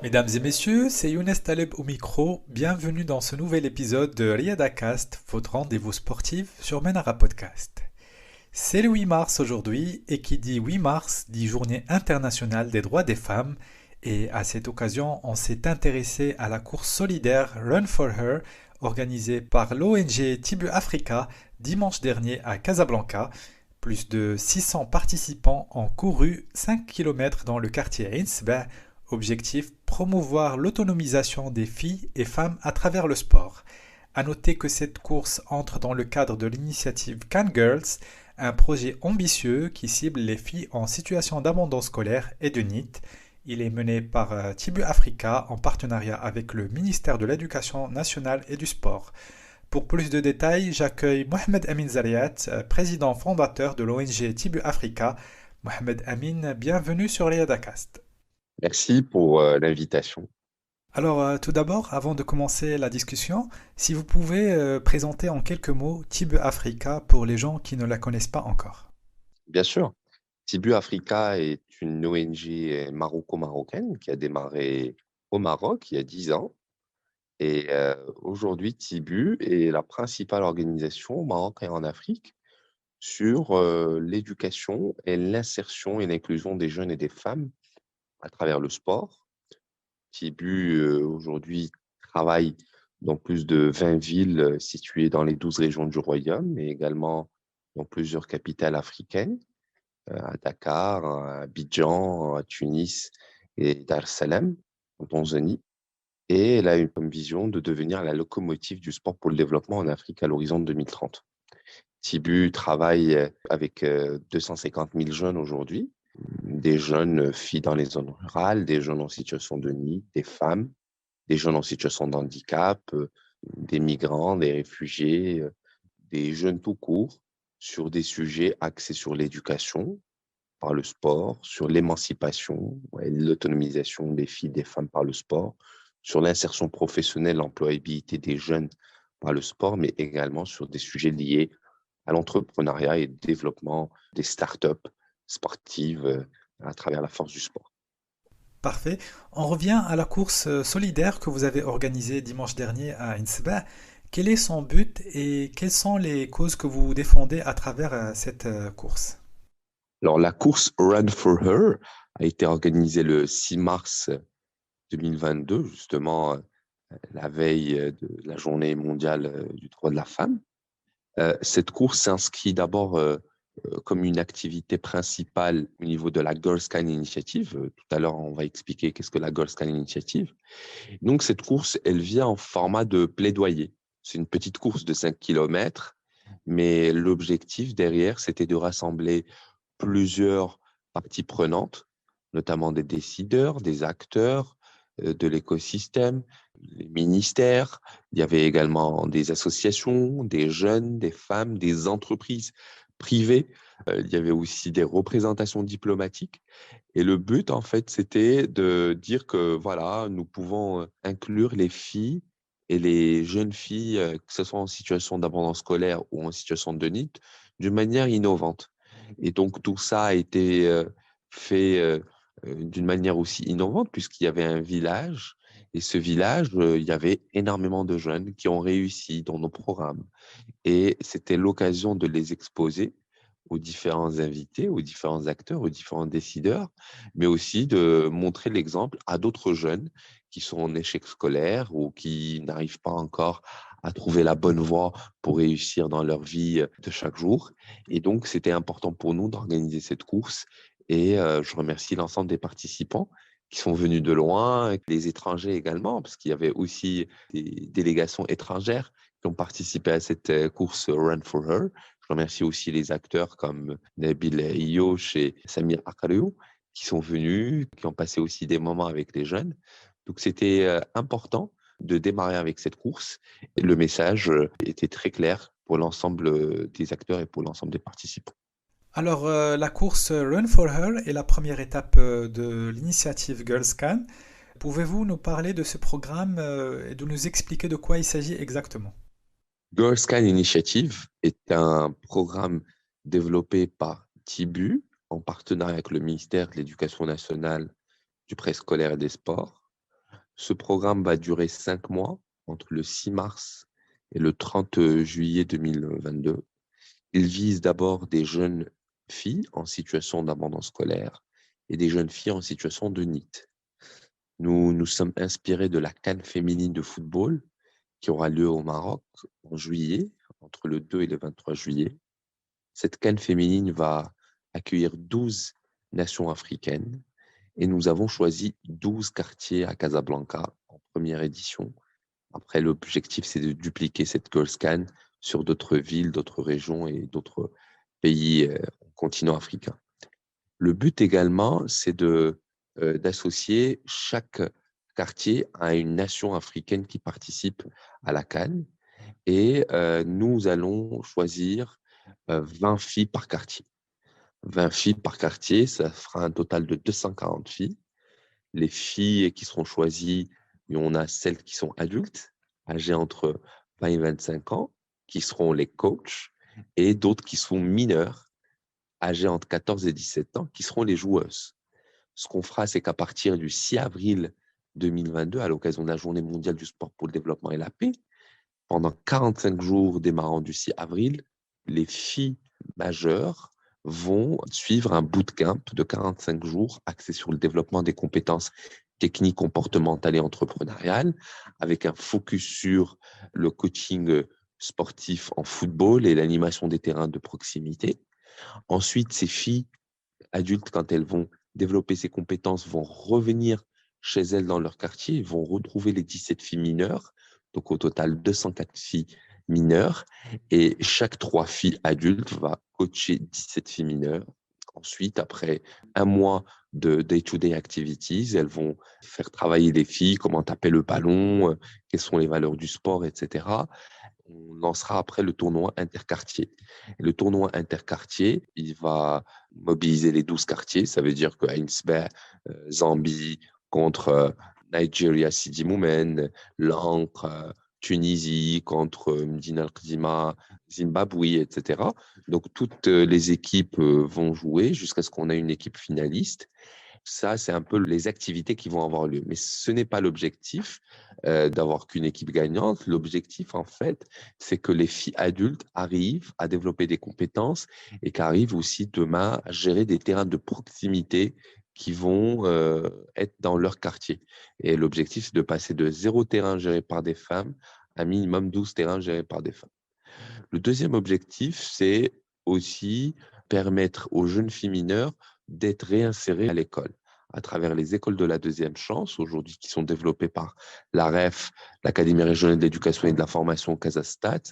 Mesdames et messieurs, c'est Younes Taleb au micro. Bienvenue dans ce nouvel épisode de Riyadacast, votre rendez-vous sportif sur Menara Podcast. C'est le 8 mars aujourd'hui et qui dit 8 mars dit Journée internationale des droits des femmes. Et à cette occasion, on s'est intéressé à la course solidaire Run for Her organisée par l'ONG Tibu Africa dimanche dernier à Casablanca. Plus de 600 participants ont couru 5 km dans le quartier Ainsbeh. Objectif, promouvoir l'autonomisation des filles et femmes à travers le sport. À noter que cette course entre dans le cadre de l'initiative Can Girls, un projet ambitieux qui cible les filles en situation d'abandon scolaire et de NEET. Il est mené par Tibu Africa en partenariat avec le ministère de l'Éducation nationale et du sport. Pour plus de détails, j'accueille Mohamed Amin Zariat, président fondateur de l'ONG Tibu Africa. Mohamed Amin, bienvenue sur Riyadacast. Merci pour l'invitation. Alors, tout d'abord, avant de commencer la discussion, si vous pouvez présenter en quelques mots Tibu Africa pour les gens qui ne la connaissent pas encore. Bien sûr, Tibu Africa est une ONG maroco-marocaine qui a démarré au Maroc il y a 10 ans. Et aujourd'hui, Tibu est la principale organisation au Maroc et en Afrique sur l'éducation et l'insertion et l'inclusion des jeunes et des femmes à travers le sport. Tibu, aujourd'hui, travaille dans plus de 20 villes situées dans les 12 régions du royaume, mais également dans plusieurs capitales africaines, à Dakar, à Abidjan, à Tunis et Dar es Salaam, en Tanzanie. Et elle a une comme vision de devenir la locomotive du sport pour le développement en Afrique à l'horizon de 2030. Tibu travaille avec 250 000 jeunes aujourd'hui, des jeunes filles dans les zones rurales, des jeunes en situation de nid, des femmes, des jeunes en situation de handicap, des migrants, des réfugiés, des jeunes tout court, sur des sujets axés sur l'éducation par le sport, sur l'émancipation, l'autonomisation des filles et des femmes par le sport, sur l'insertion professionnelle, l'employabilité des jeunes par le sport, mais également sur des sujets liés à l'entrepreneuriat et au développement des startups sportives à travers la force du sport. Parfait. On revient à la course solidaire que vous avez organisée dimanche dernier à Insbeh. Quel est son but et quelles sont les causes que vous défendez à travers cette course? Alors, la course Run for Her a été organisée le 6 mars 2022, justement la veille de la journée mondiale du droit de la femme. Cette course s'inscrit d'abord comme une activité principale au niveau de la Girls Can Initiative. Tout à l'heure, on va expliquer qu'est-ce que la Girls Can Initiative. Donc, cette course, elle vient en format de plaidoyer. C'est une petite course de 5 km, mais l'objectif derrière, c'était de rassembler plusieurs parties prenantes, notamment des décideurs, des acteurs de l'écosystème, les ministères. Il y avait également des associations, des jeunes, des femmes, des entreprises privées. Il y avait aussi des représentations diplomatiques. Et le but, en fait, c'était de dire que, voilà, nous pouvons inclure les filles et les jeunes filles, que ce soit en situation d'abandon scolaire ou en situation de NEET, d'une manière innovante. Et donc, tout ça a été fait d'une manière aussi innovante, puisqu'il y avait un village. Et ce village, il y avait énormément de jeunes qui ont réussi dans nos programmes. Et c'était l'occasion de les exposer aux différents invités, aux différents acteurs, aux différents décideurs, mais aussi de montrer l'exemple à d'autres jeunes qui sont en échec scolaire ou qui n'arrivent pas encore à trouver la bonne voie pour réussir dans leur vie de chaque jour. Et donc, c'était important pour nous d'organiser cette course. Et je remercie l'ensemble des participants qui sont venus de loin, les étrangers également, parce qu'il y avait aussi des délégations étrangères qui ont participé à cette course Run for Her. Je remercie aussi les acteurs comme Nabil Ioch et Samir Akariou qui sont venus, qui ont passé aussi des moments avec les jeunes. Donc, c'était important de démarrer avec cette course. Et le message était très clair pour l'ensemble des acteurs et pour l'ensemble des participants. Alors, la course Run for Her est la première étape de l'initiative Girls Can. Pouvez-vous nous parler de ce programme et de nous expliquer de quoi il s'agit exactement? Girls Can Initiative est un programme développé par Tibu en partenariat avec le ministère de l'Éducation nationale, du préscolaire et des sports. Ce programme va durer 5 mois, entre le 6 mars et le 30 juillet 2022. Il vise d'abord des jeunes filles en situation d'abandon scolaire et des jeunes filles en situation de NEET. Nous nous sommes inspirés de la CAN féminine de football qui aura lieu au Maroc en juillet, entre le 2 et le 23 juillet. Cette CAN féminine va accueillir 12 nations africaines et nous avons choisi 12 quartiers à Casablanca en première édition. Après, l'objectif, c'est de dupliquer cette Girls CAN sur d'autres villes, d'autres régions et d'autres pays continent africain. Le but également, c'est d'associer chaque quartier à une nation africaine qui participe à la CAN et nous allons choisir 20 filles par quartier. 20 filles par quartier, ça fera un total de 240 filles. Les filles qui seront choisies, on a celles qui sont adultes, âgées entre 20 et 25 ans, qui seront les coachs, et d'autres qui sont mineures, âgées entre 14 et 17 ans, qui seront les joueuses. Ce qu'on fera, c'est qu'à partir du 6 avril 2022, à l'occasion de la Journée mondiale du sport pour le développement et la paix, pendant 45 jours démarrant du 6 avril, les filles majeures vont suivre un bootcamp de 45 jours axé sur le développement des compétences techniques, comportementales et entrepreneuriales, avec un focus sur le coaching sportif en football et l'animation des terrains de proximité. Ensuite, ces filles adultes, quand elles vont développer ces compétences, vont revenir chez elles dans leur quartier, vont retrouver les 17 filles mineures, donc au total 204 filles mineures, et chaque 3 filles adultes va coacher 17 filles mineures. Ensuite, après un mois de day-to-day activities, elles vont faire travailler les filles, comment taper le ballon, quelles sont les valeurs du sport, etc. On lancera après le tournoi interquartier. Et le tournoi interquartier, il va mobiliser les 12 quartiers. Ça veut dire que Ainsberg, Zambie contre Nigeria, Sidi Moumen, l'Ancre, Tunisie contre Mdina Al-Qadima, Zimbabwe, etc. Donc, toutes les équipes vont jouer jusqu'à ce qu'on ait une équipe finaliste. Ça, c'est un peu les activités qui vont avoir lieu. Mais ce n'est pas l'objectif d'avoir qu'une équipe gagnante. L'objectif, en fait, c'est que les filles adultes arrivent à développer des compétences et qu'arrivent aussi demain à gérer des terrains de proximité qui vont être dans leur quartier. Et l'objectif, c'est de passer de 0 terrain géré par des femmes à minimum 12 terrains gérés par des femmes. Le deuxième objectif, c'est aussi permettre aux jeunes filles mineures d'être réinsérées à l'école à travers les écoles de la deuxième chance, aujourd'hui qui sont développées par l'AREF, l'Académie régionale de l'éducation et de la formation Casastat.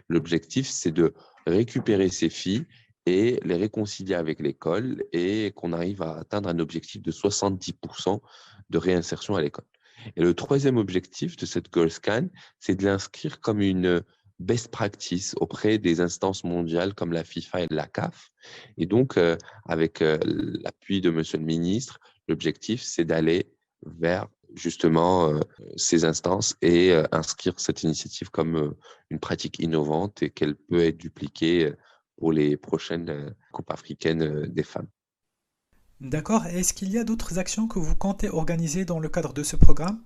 L'objectif, c'est de récupérer ces filles et les réconcilier avec l'école et qu'on arrive à atteindre un objectif de 70% de réinsertion à l'école. Et le troisième objectif de cette Girls CAN, c'est de l'inscrire comme une best practice auprès des instances mondiales comme la FIFA et la CAF. Et donc, avec l'appui de Monsieur le ministre, l'objectif, c'est d'aller vers justement ces instances et inscrire cette initiative comme une pratique innovante et qu'elle peut être dupliquée pour les prochaines Coupes africaines des femmes. D'accord. Est-ce qu'il y a d'autres actions que vous comptez organiser dans le cadre de ce programme?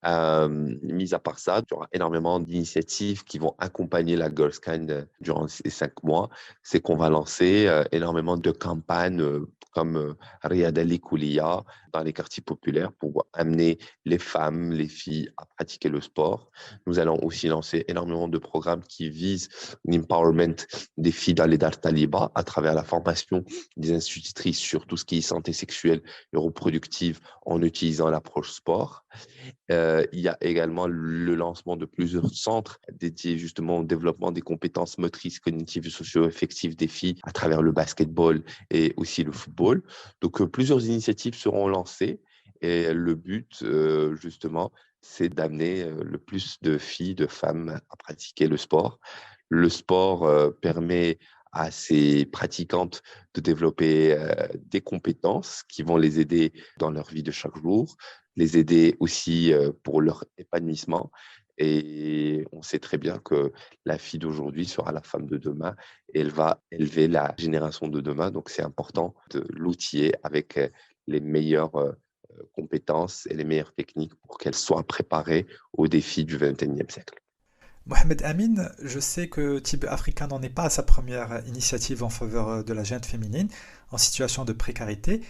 Mis à part ça, il y aura énormément d'initiatives qui vont accompagner la Girls Kind durant ces 5 mois. C'est qu'on va lancer énormément de campagnes comme Riyad Ali Kouliya dans les quartiers populaires pour amener les femmes, les filles à pratiquer le sport. Nous allons aussi lancer énormément de programmes qui visent l'empowerment des filles dans les Dar Taliba à travers la formation des institutrices sur tout ce qui est santé sexuelle et reproductive en utilisant l'approche sport. Il y a également le lancement de plusieurs centres dédiés justement au développement des compétences motrices, cognitives et socio-affectives des filles à travers le basketball et aussi le football. Donc, plusieurs initiatives seront lancées et le but, justement, c'est d'amener le plus de filles, de femmes à pratiquer le sport. Le sport permet à ces pratiquantes de développer des compétences qui vont les aider dans leur vie de chaque jour, les aider aussi pour leur épanouissement Et on sait très bien que la fille d'aujourd'hui sera la femme de demain et elle va élever la génération de demain. Donc, c'est important de l'outiller avec les meilleures compétences et les meilleures techniques pour qu'elle soit préparée aux défis du XXIe siècle. Mohamed Amin, je sais que Type Africain n'en est pas à sa première initiative en faveur de la gente féminine en situation de précarité,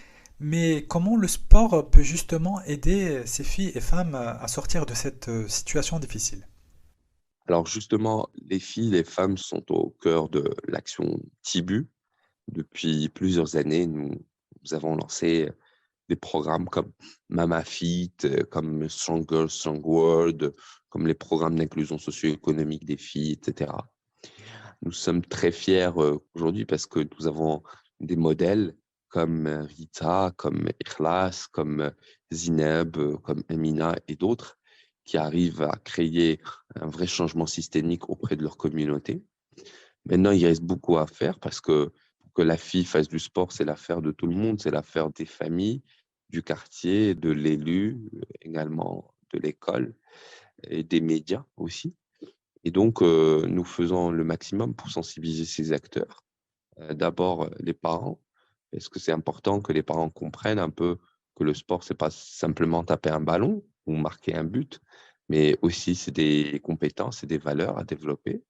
mais comment le sport peut justement aider ces filles et femmes à sortir de cette situation difficile? Alors justement, les filles, les femmes sont au cœur de l'action Tibu. Depuis plusieurs années, nous avons lancé des programmes comme Mama Fit, comme Strong Girls, Strong World, comme les programmes d'inclusion socio-économique des filles, etc. Nous sommes très fiers aujourd'hui parce que nous avons des modèles comme Rita, comme Ikhlas, comme Zineb, comme Amina et d'autres qui arrivent à créer un vrai changement systémique auprès de leur communauté. Maintenant, il reste beaucoup à faire parce que pour que la fille fasse du sport, c'est l'affaire de tout le monde, c'est l'affaire des familles, du quartier, de l'élu, également de l'école et des médias aussi. Et donc, nous faisons le maximum pour sensibiliser ces acteurs. D'abord, les parents, parce que c'est important que les parents comprennent un peu que le sport, c'est pas simplement taper un ballon ou marquer un but, mais aussi c'est des compétences et des valeurs à développer.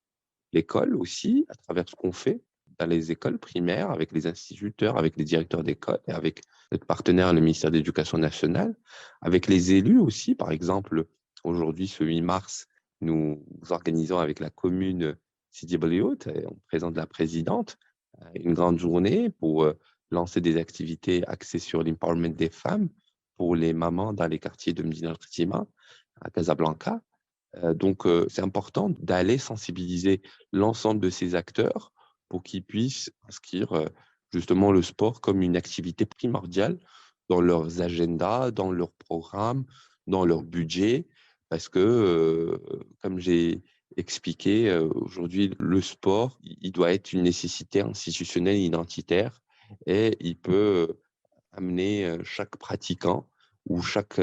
L'école aussi, à travers ce qu'on fait dans les écoles primaires, avec les instituteurs, avec les directeurs d'école et avec notre partenaire, le ministère de l'Éducation nationale, avec les élus aussi. Par exemple, aujourd'hui, ce 8 mars, nous organisons avec la commune Sidi Bliout, en présence de la présidente, une grande journée pour lancer des activités axées sur l'empowerment des femmes pour les mamans dans les quartiers de Medina al-Khatima, à Casablanca. Donc, c'est important d'aller sensibiliser l'ensemble de ces acteurs pour qu'ils puissent inscrire justement le sport comme une activité primordiale dans leurs agendas, dans leurs programmes, dans leur budget, parce que, comme j'ai expliqué, aujourd'hui, le sport, il doit être une nécessité institutionnelle et identitaire et il peut amener chaque pratiquant ou chaque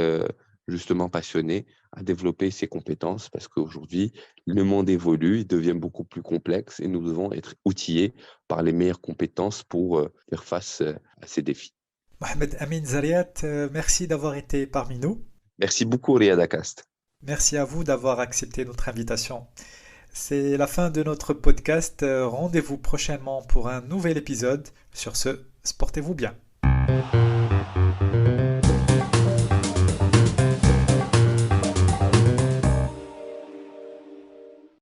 justement passionné à développer ses compétences parce qu'aujourd'hui, le monde évolue, il devient beaucoup plus complexe et nous devons être outillés par les meilleures compétences pour faire face à ces défis. Mohamed Amin Zariat, merci d'avoir été parmi nous. Merci beaucoup, Riyad Akast. Merci à vous d'avoir accepté notre invitation. C'est la fin de notre podcast. Rendez-vous prochainement pour un nouvel épisode. Sur ce, portez-vous bien.